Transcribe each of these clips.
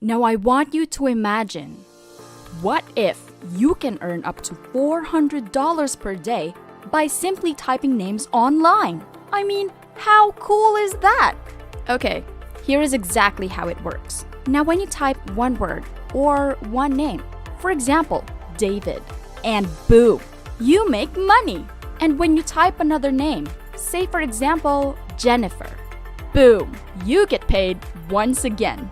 Now I want you to imagine, what if you can earn up to $400 per day by simply typing names online? I mean, how cool is that? Okay, here is exactly how it works. Now when you type one word or one name, for example, David, and boom, you make money. And when you type another name, say for example, Jennifer, boom, you get paid once again.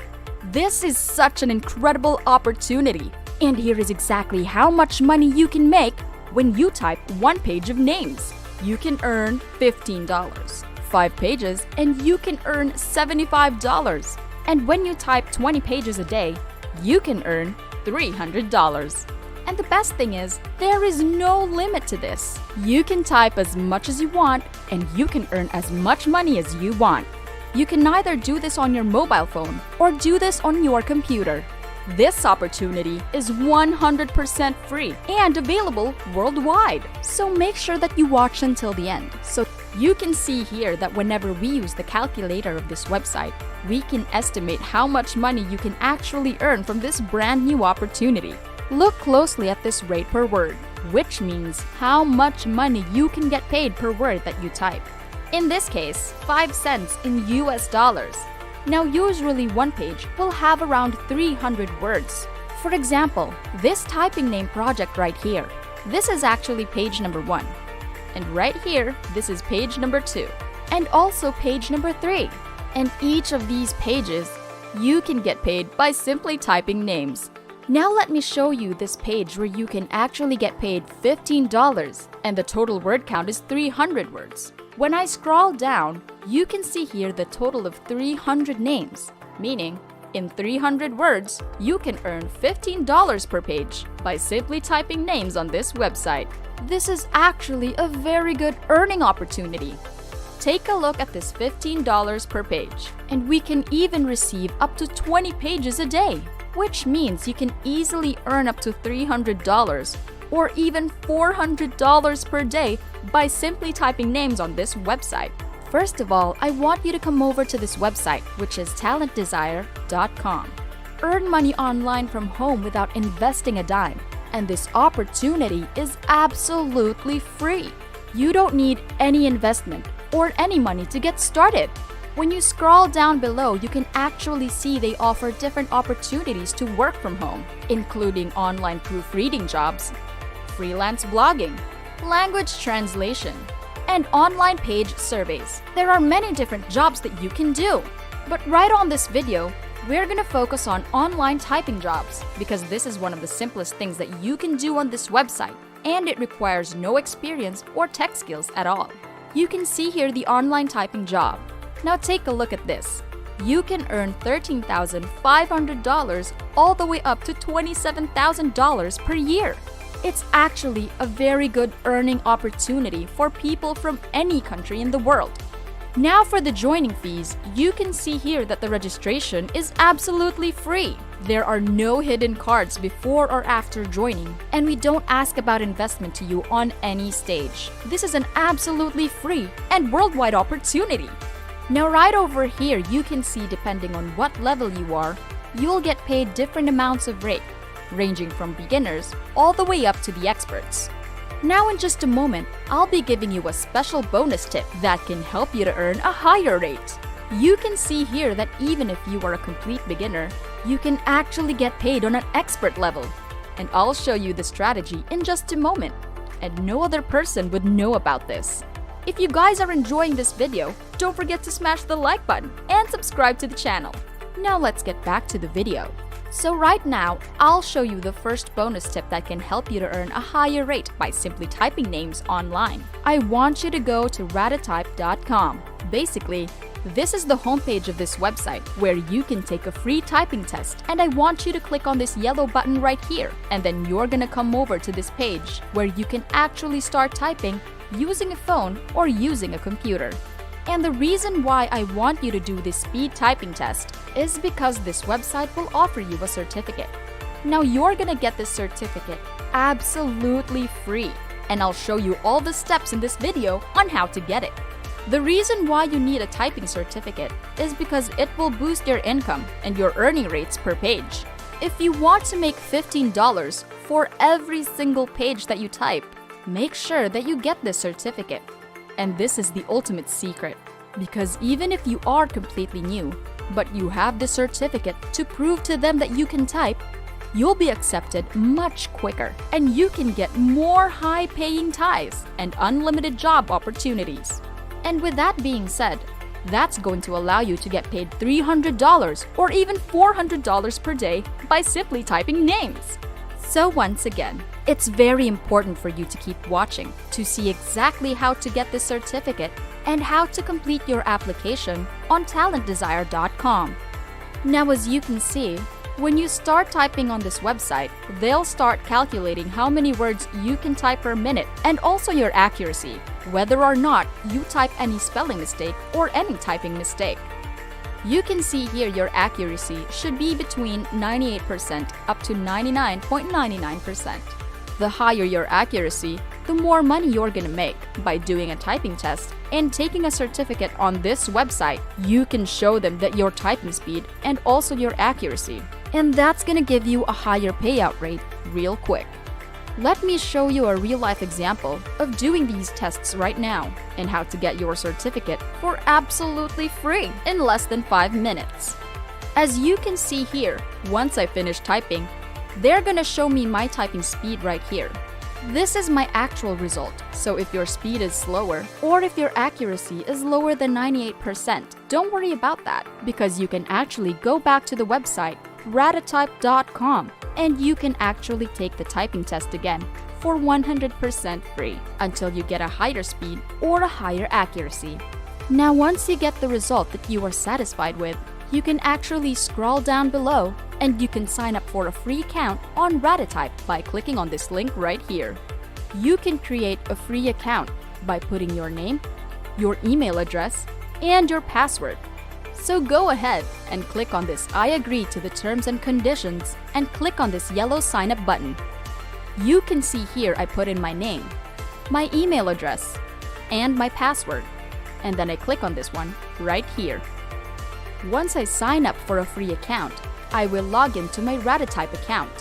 This is such an incredible opportunity. And here is exactly how much money you can make when you type one page of names. You can earn $15. 5 pages and you can earn $75. And when you type 20 pages a day, you can earn $300. And the best thing is, there is no limit to this. You can type as much as you want and you can earn as much money as you want. You can either do this on your mobile phone or do this on your computer. This opportunity is 100% free and available worldwide. So make sure that you watch until the end. So you can see here that whenever we use the calculator of this website, we can estimate how much money you can actually earn from this brand new opportunity. Look closely at this rate per word, which means how much money you can get paid per word that you type. In this case, 5 cents in US dollars. Now usually one page will have around 300 words. For example, this typing name project right here, this is actually page number 1. And right here, this is page number 2. And also page number 3. And each of these pages, you can get paid by simply typing names. Now let me show you this page where you can actually get paid $15 and the total word count is 300 words. When I scroll down, you can see here the total of 300 names, meaning in 300 words, you can earn $15 per page by simply typing names on this website. This is actually a very good earning opportunity. Take a look at this $15 per page, and we can even receive up to 20 pages a day, which means you can easily earn up to $300 or even $400 per day by simply typing names on this website. First of all, I want you to come over to this website, which is talentdesire.com. Earn money online from home without investing a dime, and this opportunity is absolutely free. You don't need any investment or any money to get started. When you scroll down below, you can actually see they offer different opportunities to work from home, including online proofreading jobs, freelance blogging, language translation, and online page surveys. There are many different jobs that you can do. But right on this video, we're gonna focus on online typing jobs because this is one of the simplest things that you can do on this website, and it requires no experience or tech skills at all. You can see here the online typing job. Now take a look at this. You can earn $13,500 all the way up to $27,000 per year. It's actually a very good earning opportunity for people from any country in the world. Now for the joining fees, you can see here that the registration is absolutely free. There are no hidden cards before or after joining, and we don't ask about investment to you on any stage. This is an absolutely free and worldwide opportunity. Now right over here, you can see depending on what level you are, you'll get paid different amounts of rate, ranging from beginners all the way up to the experts. Now in just a moment, I'll be giving you a special bonus tip that can help you to earn a higher rate. You can see here that even if you are a complete beginner, you can actually get paid on an expert level. And I'll show you the strategy in just a moment. And no other person would know about this. If you guys are enjoying this video, don't forget to smash the like button and subscribe to the channel. Now let's get back to the video. So right now, I'll show you the first bonus tip that can help you to earn a higher rate by simply typing names online. I want you to go to ratatype.com. Basically, this is the homepage of this website where you can take a free typing test, and I want you to click on this yellow button right here, and then you're gonna come over to this page where you can actually start typing using a phone or using a computer. And the reason why I want you to do this speed typing test is because this website will offer you a certificate. Now you're gonna get this certificate absolutely free, and I'll show you all the steps in this video on how to get it. The reason why you need a typing certificate is because it will boost your income and your earning rates per page. If you want to make $15 for every single page that you type, make sure that you get this certificate. And this is the ultimate secret, because even if you are completely new, but you have the certificate to prove to them that you can type, you'll be accepted much quicker and you can get more high-paying ties and unlimited job opportunities. And with that being said, that's going to allow you to get paid $300 or even $400 per day by simply typing names. So once again, it's very important for you to keep watching to see exactly how to get this certificate and how to complete your application on talentdesire.com. Now, as you can see, when you start typing on this website, they'll start calculating how many words you can type per minute and also your accuracy, whether or not you type any spelling mistake or any typing mistake. You can see here your accuracy should be between 98% up to 99.99%. The higher your accuracy, the more money you're gonna make by doing a typing test and taking a certificate on this website. You can show them that your typing speed and also your accuracy, and that's gonna give you a higher payout rate real quick. Let me show you a real-life example of doing these tests right now and how to get your certificate for absolutely free in less than 5 minutes. As you can see here, once I finish typing, they're gonna show me my typing speed right here. This is my actual result, so if your speed is slower or if your accuracy is lower than 98%, don't worry about that, because you can actually go back to the website ratatype.com and you can actually take the typing test again for 100% free until you get a higher speed or a higher accuracy. Now, once you get the result that you are satisfied with, you can actually scroll down below and you can sign up for a free account on Ratatype by clicking on this link right here. You can create a free account by putting your name, your email address, and your password. So go ahead and click on this I agree to the terms and conditions and click on this yellow sign up button. You can see here I put in my name, my email address, and my password, and then I click on this one right here. Once I sign up for a free account, I will log into my Ratatype account.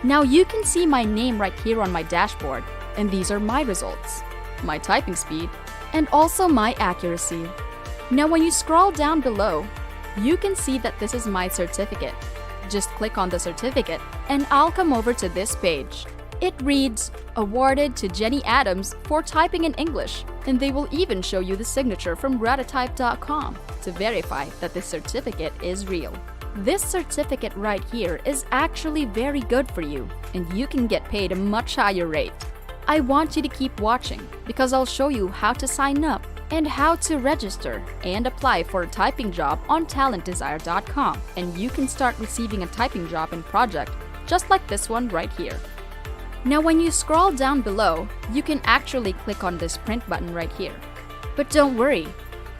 Now you can see my name right here on my dashboard, and these are my results, my typing speed, and also my accuracy. Now when you scroll down below, you can see that this is my certificate. Just click on the certificate and I'll come over to this page. It reads, awarded to Jenny Adams for typing in English, and they will even show you the signature from ratatype.com to verify that this certificate is real. This certificate right here is actually very good for you, and you can get paid a much higher rate. I want you to keep watching because I'll show you how to sign up and how to register and apply for a typing job on talentdesire.com, and you can start receiving a typing job and project just like this one right here. Now when you scroll down below, you can actually click on this print button right here. But don't worry,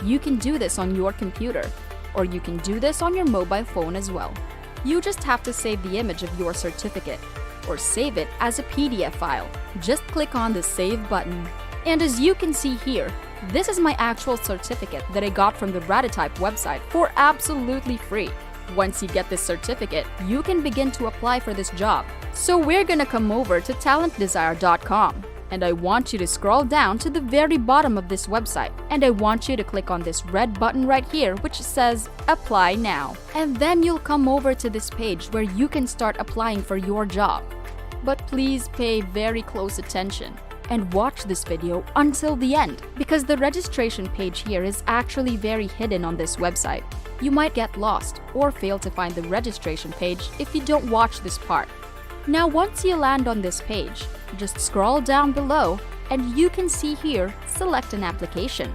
you can do this on your computer, or you can do this on your mobile phone as well. You just have to save the image of your certificate, or save it as a PDF file. Just click on the Save button. And as you can see here, this is my actual certificate that I got from the Ratatype website for absolutely free. Once you get this certificate, you can begin to apply for this job. So we're gonna come over to talentdesire.com, and I want you to scroll down to the very bottom of this website, and I want you to click on this red button right here which says Apply Now. And then you'll come over to this page where you can start applying for your job. But please pay very close attention and watch this video until the end, because the registration page here is actually very hidden on this website. You might get lost or fail to find the registration page if you don't watch this part. Now once you land on this page, just scroll down below and you can see here, select an application.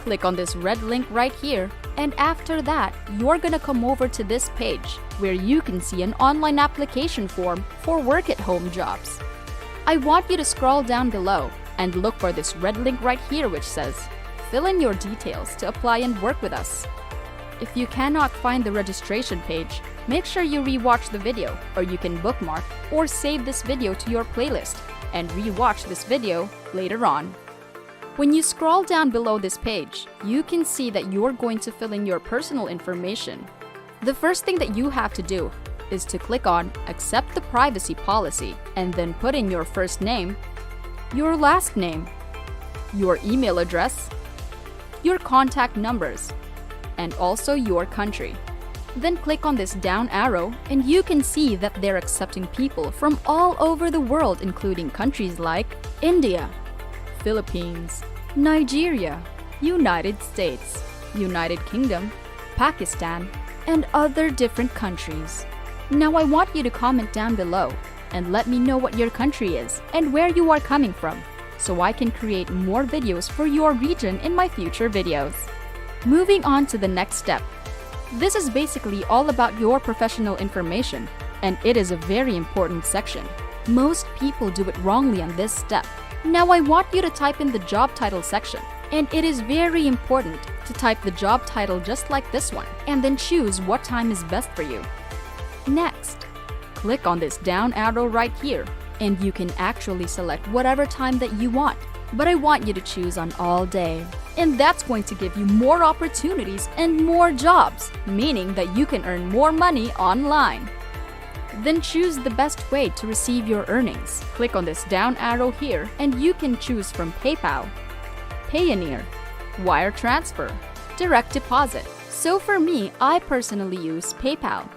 Click on this red link right here, and after that, you're gonna come over to this page where you can see an online application form for work-at-home jobs. I want you to scroll down below and look for this red link right here which says, fill in your details to apply and work with us. If you cannot find the registration page, make sure you re-watch the video, or you can bookmark or save this video to your playlist and re-watch this video later on. When you scroll down below this page, you can see that you're going to fill in your personal information. The first thing that you have to do is to click on Accept the Privacy Policy and then put in your first name, your last name, your email address, your contact numbers, and also your country. Then click on this down arrow and you can see that they're accepting people from all over the world, including countries like India, Philippines, Nigeria, United States, United Kingdom, Pakistan, and other different countries. Now I want you to comment down below and let me know what your country is and where you are coming from, so I can create more videos for your region in my future videos. Moving on to the next step. This is basically all about your professional information, and it is a very important section. Most people do it wrongly on this step. Now I want you to type in the job title section, and it is very important to type the job title just like this one, and then choose what time is best for you. Next, click on this down arrow right here, and you can actually select whatever time that you want, but I want you to choose on all day. And that's going to give you more opportunities and more jobs, meaning that you can earn more money online. Then choose the best way to receive your earnings. Click on this down arrow here and you can choose from PayPal, Payoneer, wire transfer, direct deposit. So for me, I personally use PayPal.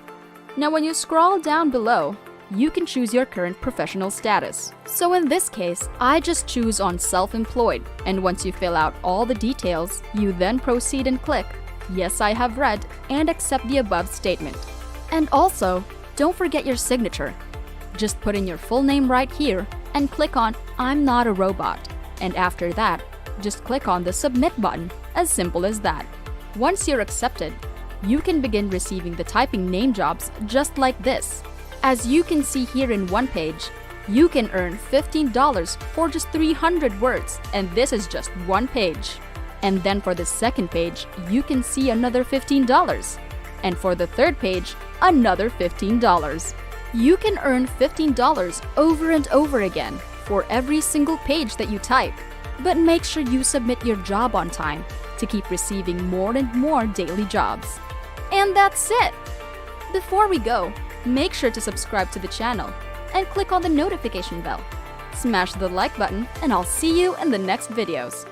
Now when you scroll down below, you can choose your current professional status. So in this case, I just choose on self-employed, and once you fill out all the details, you then proceed and click Yes, I have read and accept the above statement. And also, don't forget your signature. Just put in your full name right here and click on I'm not a robot. And after that, just click on the submit button, as simple as that. Once you're accepted, you can begin receiving the typing name jobs just like this. As you can see here in one page, you can earn $15 for just 300 words, and this is just one page. And then for the second page, you can see another $15. And for the third page, another $15. You can earn $15 over and over again for every single page that you type. But make sure you submit your job on time to keep receiving more and more daily jobs. And that's it! Before we go, make sure to subscribe to the channel and click on the notification bell. Smash the like button and I'll see you in the next videos.